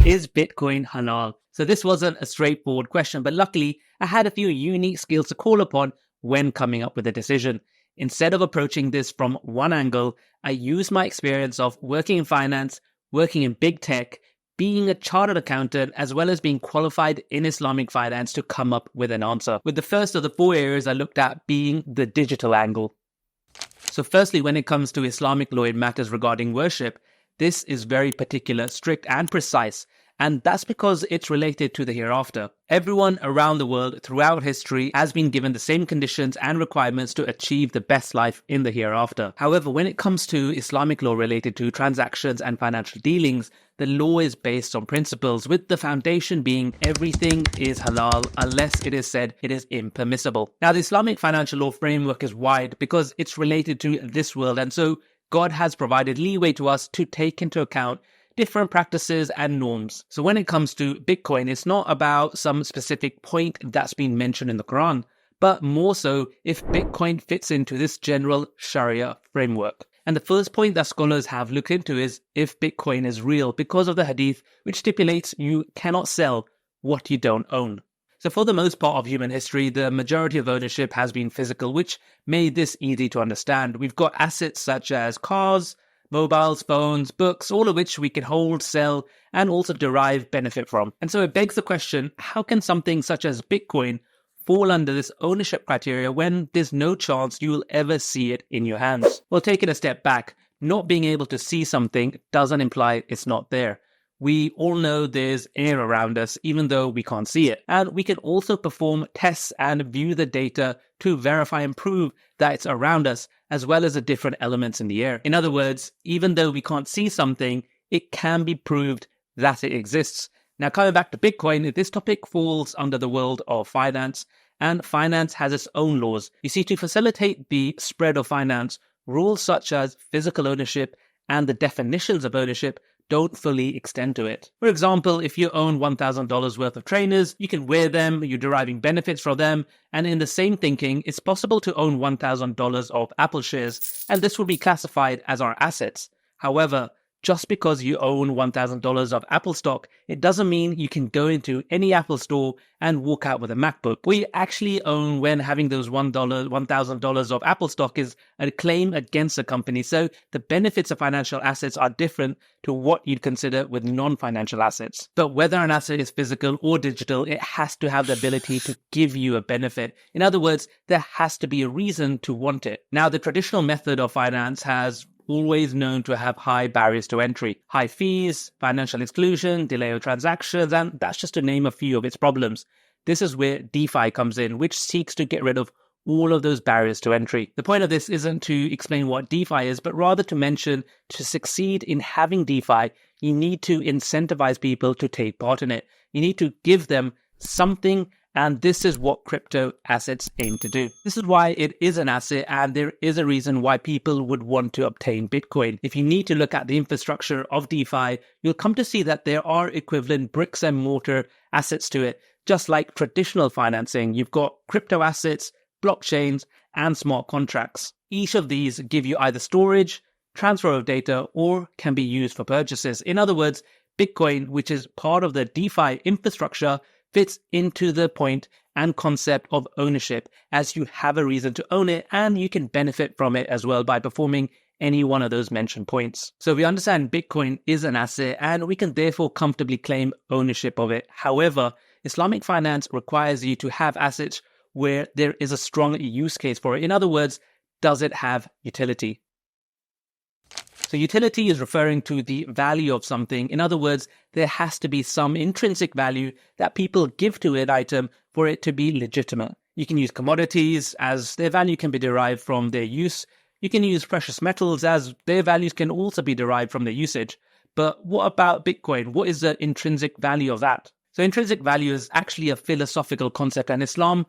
Is Bitcoin halal? So this wasn't a straightforward question, but luckily I had a few unique skills to call upon when coming up with a decision. Instead of approaching this from one angle, I used my experience of working in finance, working in big tech, being a chartered accountant, as well as being qualified in Islamic finance to come up with an answer. With the first of the 4 areas I looked at being the digital angle. So firstly, when it comes to Islamic law in matters regarding worship, this is very particular, strict and precise, and that's because it's related to the hereafter. Everyone around the world throughout history has been given the same conditions and requirements to achieve the best life in the hereafter. However, when it comes to Islamic law related to transactions and financial dealings, the law is based on principles, with the foundation being everything is halal unless it is said it is impermissible. Now, the Islamic financial law framework is wide because it's related to this world, and so God has provided leeway to us to take into account different practices and norms. So when it comes to Bitcoin, it's not about some specific point that's been mentioned in the Quran, but more so if Bitcoin fits into this general Sharia framework. And the first point that scholars have looked into is if Bitcoin is real, because of the hadith which stipulates you cannot sell what you don't own. So for the most part of human history, the majority of ownership has been physical, which made this easy to understand. We've got assets such as cars, mobiles, phones, books, all of which we can hold, sell, and also derive benefit from. And so it begs the question, how can something such as Bitcoin fall under this ownership criteria when there's no chance you'll ever see it in your hands? Well, taking a step back, not being able to see something doesn't imply it's not there. We all know there's air around us, even though we can't see it. And we can also perform tests and view the data to verify and prove that it's around us, as well as the different elements in the air. In other words, even though we can't see something, it can be proved that it exists. Now, coming back to Bitcoin, this topic falls under the world of finance, and finance has its own laws. You see, to facilitate the spread of finance, rules such as physical ownership and the definitions of ownership don't fully extend to it. For example, if you own $1,000 worth of trainers, you can wear them, you're deriving benefits from them, and in the same thinking, it's possible to own $1,000 of Apple shares, and this will be classified as our assets. However, just because you own $1,000 of Apple stock, it doesn't mean you can go into any Apple store and walk out with a MacBook. What you actually own when having those $1,000 of Apple stock is a claim against a company. So the benefits of financial assets are different to what you'd consider with non-financial assets. But whether an asset is physical or digital, it has to have the ability to give you a benefit. In other words, there has to be a reason to want it. Now, the traditional method of finance has always known to have high barriers to entry, high fees, financial exclusion, delay of transactions, and that's just to name a few of its problems. This is where DeFi comes in, which seeks to get rid of all of those barriers to entry. The point of this isn't to explain what DeFi is, but rather to mention to succeed in having DeFi, you need to incentivize people to take part in it. You need to give them something, and this is what crypto assets aim to do. This is why it is an asset, and there is a reason why people would want to obtain Bitcoin. If you need to look at the infrastructure of DeFi, you'll come to see that there are equivalent bricks and mortar assets to it. Just like traditional financing, you've got crypto assets, blockchains, and smart contracts. Each of these give you either storage, transfer of data, or can be used for purchases. In other words, Bitcoin, which is part of the DeFi infrastructure, fits into the point and concept of ownership, as you have a reason to own it and you can benefit from it as well by performing any one of those mentioned points. So we understand Bitcoin is an asset and we can therefore comfortably claim ownership of it. However, Islamic finance requires you to have assets where there is a strong use case for it. In other words, does it have utility? So utility is referring to the value of something. In other words, there has to be some intrinsic value that people give to an item for it to be legitimate. You can use commodities as their value can be derived from their use. You can use precious metals as their values can also be derived from their usage. But what about Bitcoin? What is the intrinsic value of that? So intrinsic value is actually a philosophical concept, and Islam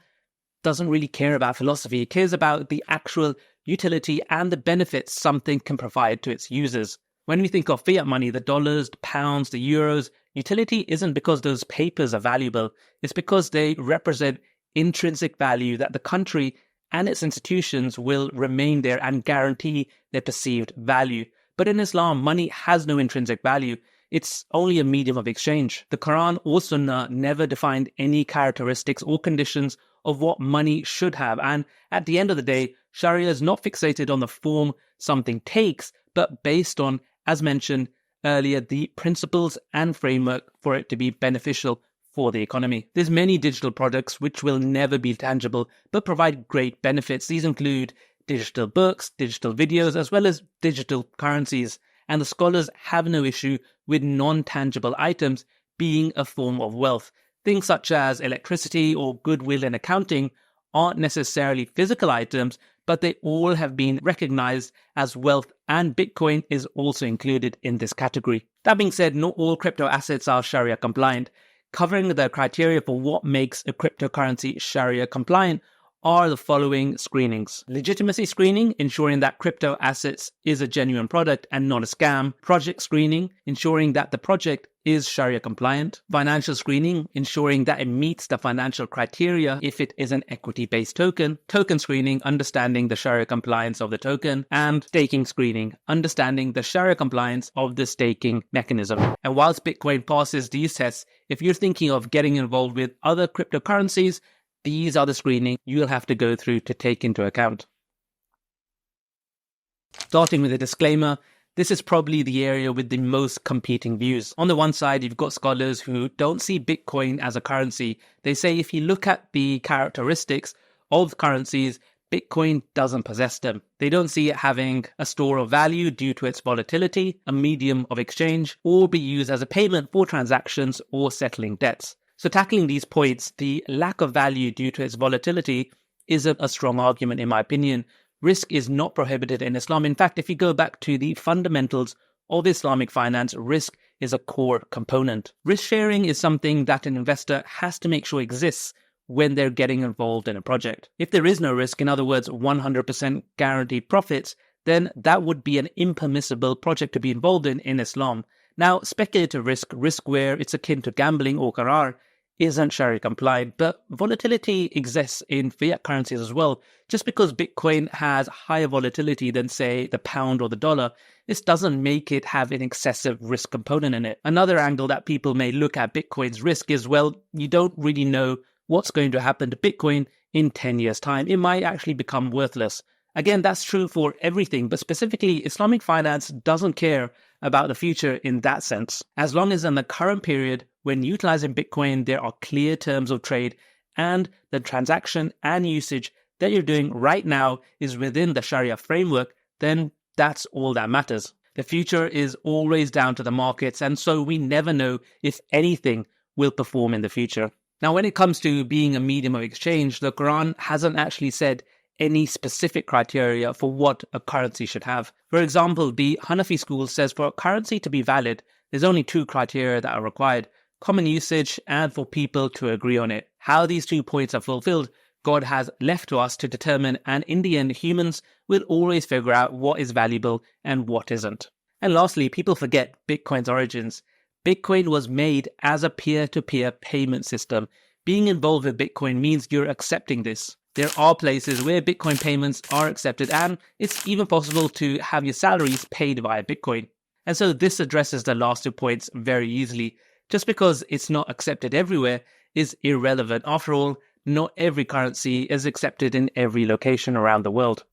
doesn't really care about philosophy. It cares about the actual utility and the benefits something can provide to its users. When we think of fiat money, the dollars, the pounds, the euros, utility isn't because those papers are valuable. It's because they represent intrinsic value that the country and its institutions will remain there and guarantee their perceived value. But in Islam, money has no intrinsic value. It's only a medium of exchange. The Quran or Sunnah never defined any characteristics or conditions of what money should have. And at the end of the day, Sharia is not fixated on the form something takes, but based on, as mentioned earlier, the principles and framework for it to be beneficial for the economy. There's many digital products which will never be tangible, but provide great benefits. These include digital books, digital videos, as well as digital currencies. And the scholars have no issue with non-tangible items being a form of wealth. Things such as electricity or goodwill in accounting aren't necessarily physical items, but they all have been recognized as wealth, and Bitcoin is also included in this category. That being said, not all crypto assets are Sharia compliant. Covering the criteria for what makes a cryptocurrency Sharia compliant are the following screenings. Legitimacy screening, ensuring that crypto assets is a genuine product and not a scam. Project screening, ensuring that the project is Sharia compliant. Financial screening, ensuring that it meets the financial criteria if it is an equity-based token. Token screening, understanding the Sharia compliance of the token. And staking screening, understanding the Sharia compliance of the staking mechanism. And whilst Bitcoin passes these tests, if you're thinking of getting involved with other cryptocurrencies, these are the screening you'll have to go through to take into account. Starting with a disclaimer, this is probably the area with the most competing views. On the one side, you've got scholars who don't see Bitcoin as a currency. They say if you look at the characteristics of currencies, Bitcoin doesn't possess them. They don't see it having a store of value due to its volatility, a medium of exchange, or be used as a payment for transactions or settling debts. So tackling these points, the lack of value due to its volatility isn't a strong argument in my opinion. Risk is not prohibited in Islam. In fact, if you go back to the fundamentals of Islamic finance, risk is a core component. Risk sharing is something that an investor has to make sure exists when they're getting involved in a project. If there is no risk, in other words, 100% guaranteed profits, then that would be an impermissible project to be involved in Islam. Now, speculative risk where it's akin to gambling or qarar, isn't Sharia compliant, but volatility exists in fiat currencies as well. Just because Bitcoin has higher volatility than, say, the pound or the dollar, this doesn't make it have an excessive risk component in it. Another angle that people may look at Bitcoin's risk is, well, you don't really know what's going to happen to Bitcoin in 10 years' time. It might actually become worthless. Again, that's true for everything, but specifically, Islamic finance doesn't care about the future in that sense. As long as in the current period, when utilizing Bitcoin, there are clear terms of trade and the transaction and usage that you're doing right now is within the Sharia framework, then that's all that matters. The future is always down to the markets, and so we never know if anything will perform in the future. Now, when it comes to being a medium of exchange, the Quran hasn't actually said any specific criteria for what a currency should have. For example, the Hanafi school says for a currency to be valid, there's only two criteria that are required: common usage and for people to agree on it. How these 2 points are fulfilled, God has left to us to determine, and in the end, humans will always figure out what is valuable and what isn't. And lastly, people forget Bitcoin's origins. Bitcoin was made as a peer-to-peer payment system. Being involved with Bitcoin means you're accepting this. There are places where Bitcoin payments are accepted, and it's even possible to have your salaries paid via Bitcoin. And so this addresses the last 2 points very easily. Just because it's not accepted everywhere is irrelevant. After all, not every currency is accepted in every location around the world.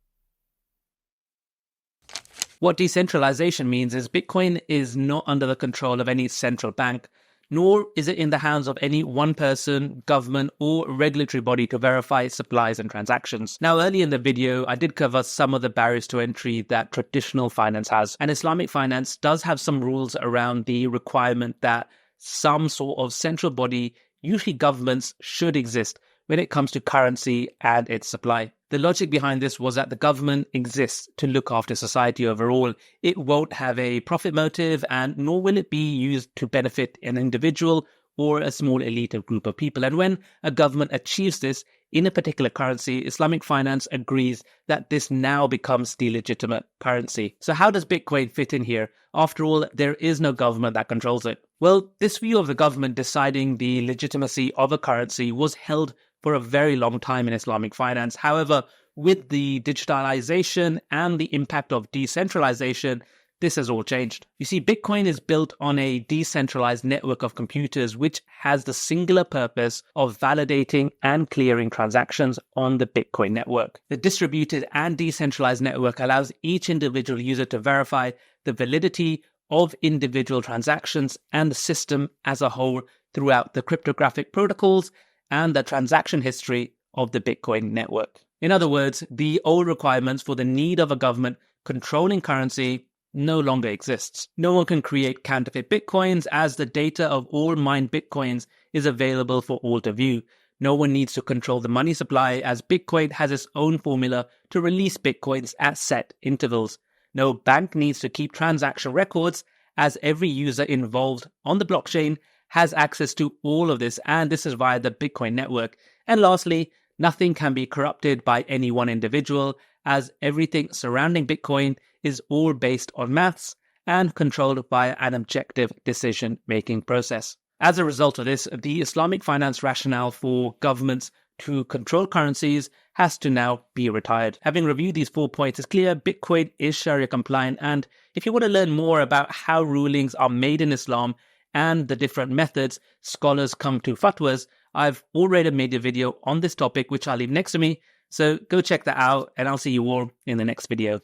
What decentralization means is Bitcoin is not under the control of any central bank, nor is it in the hands of any one person, government, or regulatory body to verify supplies and transactions. Now, earlier in the video, I did cover some of the barriers to entry that traditional finance has, and Islamic finance does have some rules around the requirement that some sort of central body, usually governments, should exist when it comes to currency and its supply. The logic behind this was that the government exists to look after society overall. It won't have a profit motive, and nor will it be used to benefit an individual or a small elite of group of people. And when a government achieves this in a particular currency, Islamic finance agrees that this now becomes the legitimate currency. So how does Bitcoin fit in here? After all, there is no government that controls it. Well, this view of the government deciding the legitimacy of a currency was held for a very long time in Islamic finance. However, with the digitalization and the impact of decentralization, this has all changed. You see, Bitcoin is built on a decentralized network of computers which has the singular purpose of validating and clearing transactions on the Bitcoin network. The distributed and decentralized network allows each individual user to verify the validity of individual transactions and the system as a whole throughout the cryptographic protocols and the transaction history of the Bitcoin network. In other words, the old requirements for the need of a government controlling currency no longer exists. No one can create counterfeit Bitcoins as the data of all mined Bitcoins is available for all to view. No one needs to control the money supply as Bitcoin has its own formula to release Bitcoins at set intervals. No bank needs to keep transaction records as every user involved on the blockchain has access to all of this, and this is via the Bitcoin network. And lastly, nothing can be corrupted by any one individual as everything surrounding Bitcoin is all based on maths and controlled by an objective decision-making process. As a result of this, the Islamic finance rationale for governments to control currencies has to now be retired. Having reviewed these 4 points, it's clear Bitcoin is Sharia compliant, and if you want to learn more about how rulings are made in Islam and the different methods scholars come to fatwas, I've already made a video on this topic which I'll leave next to me, so go check that out and I'll see you all in the next video.